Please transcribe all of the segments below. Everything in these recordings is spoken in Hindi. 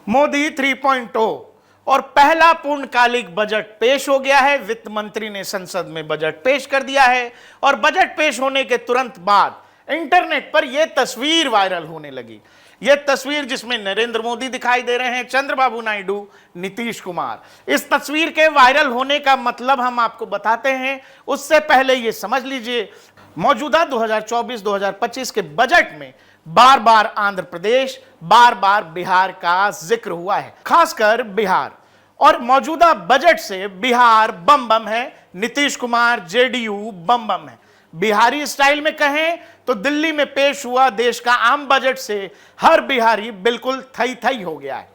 मोदी 3.0 और पहला पूर्णकालिक बजट पेश हो गया है। वित्त मंत्री ने संसद में बजट पेश कर दिया है और बजट पेश होने के तुरंत बाद इंटरनेट पर यह तस्वीर वायरल होने लगी। यह तस्वीर जिसमें नरेंद्र मोदी दिखाई दे रहे हैं, चंद्रबाबू नायडू, नीतीश कुमार। इस तस्वीर के वायरल होने का मतलब हम आपको बताते हैं। उससे पहले यह समझ लीजिए, मौजूदा 2024-2025 के बजट में बार बार आंध्र प्रदेश, बार बार बिहार का जिक्र हुआ है, खासकर बिहार। और मौजूदा बजट से बिहार बम बम है, नीतीश कुमार जेडीयू बम बम है। बिहारी स्टाइल में कहें तो दिल्ली में पेश हुआ देश का आम बजट से हर बिहारी बिल्कुल थई थई हो गया है।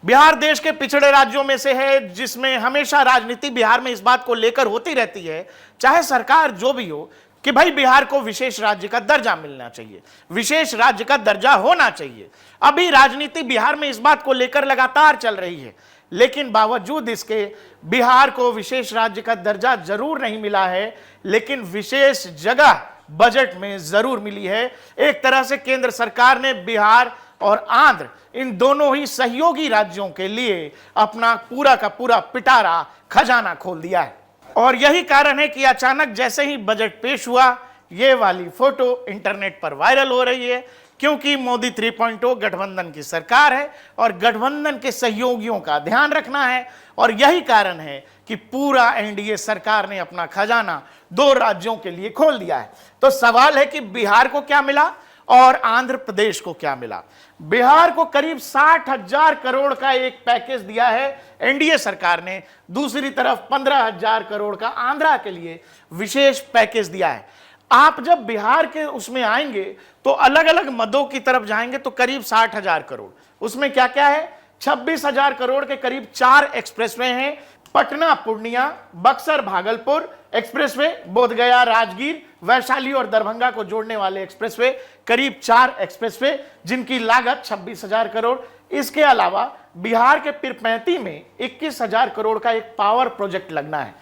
बिहार देश के पिछड़े राज्यों में से है, जिसमें हमेशा राजनीति बिहार में इस बात को लेकर होती रहती है, चाहे सरकार जो भी हो, कि भाई बिहार को विशेष राज्य का दर्जा मिलना चाहिए, विशेष राज्य का दर्जा होना चाहिए। अभी राजनीति बिहार में इस बात को लेकर लगातार चल रही है, लेकिन बावजूद इसके बिहार को विशेष राज्य का दर्जा जरूर नहीं मिला है, लेकिन विशेष जगह बजट में जरूर मिली है। एक तरह से केंद्र सरकार ने बिहार और आंध्र, इन दोनों ही सहयोगी राज्यों के लिए अपना पूरा का पूरा पिटारा खजाना खोल दिया है। और यही कारण है कि अचानक जैसे ही बजट पेश हुआ, ये वाली फोटो इंटरनेट पर वायरल हो रही है, क्योंकि मोदी 3.0 गठबंधन की सरकार है और गठबंधन के सहयोगियों का ध्यान रखना है। और यही कारण है कि पूरा एनडीए सरकार ने अपना खजाना दो राज्यों के लिए खोल दिया है। तो सवाल है कि बिहार को क्या मिला और आंध्र प्रदेश को क्या मिला। बिहार को करीब 60,000 करोड़ का एक पैकेज दिया है एनडीए सरकार ने, दूसरी तरफ 15,000 करोड़ का आंध्रा के लिए विशेष पैकेज दिया है। आप जब बिहार के उसमें आएंगे तो अलग अलग मदों की तरफ जाएंगे तो करीब 60,000 करोड़, उसमें क्या क्या है, 26,000 करोड़ के करीब 4 एक्सप्रेसवे हैं, पटना पूर्णिया, बक्सर भागलपुर एक्सप्रेसवे, बोधगया राजगीर, वैशाली और दरभंगा को जोड़ने वाले एक्सप्रेसवे, करीब 4 एक्सप्रेसवे जिनकी लागत 26,000 करोड़। इसके अलावा बिहार के पीरपैंती में 21,000 करोड़ का एक पावर प्रोजेक्ट लगना है।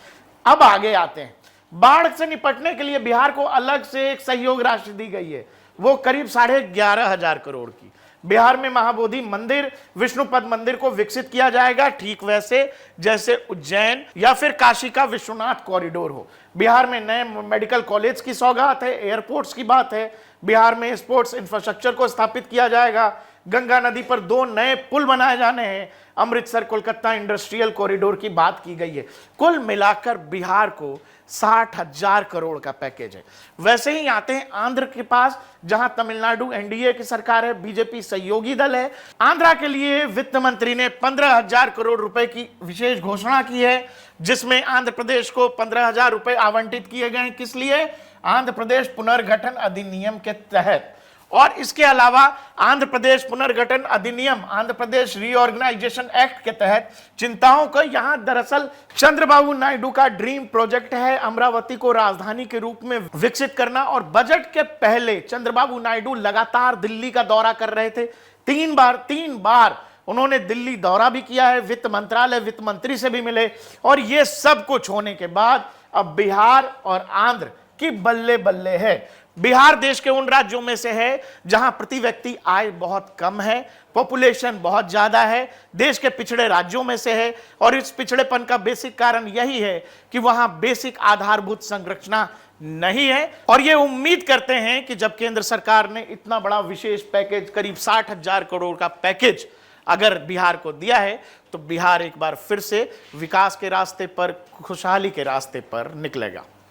अब आगे आते हैं, बाढ़ से निपटने के लिए बिहार को अलग से एक सहयोग राशि दी गई है, वो करीब 11,500 करोड़ की। बिहार में महाबोधि मंदिर, विष्णुपद मंदिर को विकसित किया जाएगा, ठीक वैसे जैसे उज्जैन या फिर काशी का विश्वनाथ कॉरिडोर हो। बिहार में नए मेडिकल कॉलेज की सौगात है, एयरपोर्ट्स की बात है। बिहार में स्पोर्ट्स इंफ्रास्ट्रक्चर को स्थापित किया जाएगा। गंगा नदी पर 2 नए पुल बनाए जाने हैं। अमृतसर कोलकाता इंडस्ट्रियल कॉरिडोर की बात की गई है। कुल मिलाकर बिहार को 60,000 करोड़ का पैकेज है। वैसे ही आते हैं आंध्र के पास, जहां तमिलनाडु एनडीए की सरकार है, बीजेपी सहयोगी दल है। आंध्रा के लिए वित्त मंत्री ने 15,000 करोड़ रुपए की विशेष घोषणा की है, जिसमें आंध्र प्रदेश को 15,000 रुपए आवंटित किए गए हैं। किस लिए? आंध्र प्रदेश पुनर्गठन अधिनियम के तहत। और इसके अलावा आंध्र प्रदेश पुनर्गठन अधिनियम, आंध्र प्रदेश रीऑर्गेनाइजेशन एक्ट के तहत चिंताओं को, यहां दरअसल चंद्रबाबू नायडू का ड्रीम प्रोजेक्ट है अमरावती को राजधानी के रूप में विकसित करना। और बजट के पहले चंद्रबाबू नायडू लगातार दिल्ली का दौरा कर रहे थे। 3 बार उन्होंने दिल्ली दौरा भी किया है, वित्त मंत्रालय, वित्त मंत्री से भी मिले। और ये सब कुछ होने के बाद अब बिहार और आंध्र की बल्ले बल्ले है। बिहार देश के उन राज्यों में से है जहां प्रति व्यक्ति आय बहुत कम है, पॉपुलेशन बहुत ज्यादा है, देश के पिछड़े राज्यों में से है। और इस पिछड़ेपन का बेसिक कारण यही है कि वहां बेसिक आधारभूत संरचना नहीं है। और ये उम्मीद करते हैं कि जब केंद्र सरकार ने इतना बड़ा विशेष पैकेज, करीब 60,000 करोड़ का पैकेज अगर बिहार को दिया है, तो बिहार एक बार फिर से विकास के रास्ते पर, खुशहाली के रास्ते पर निकलेगा।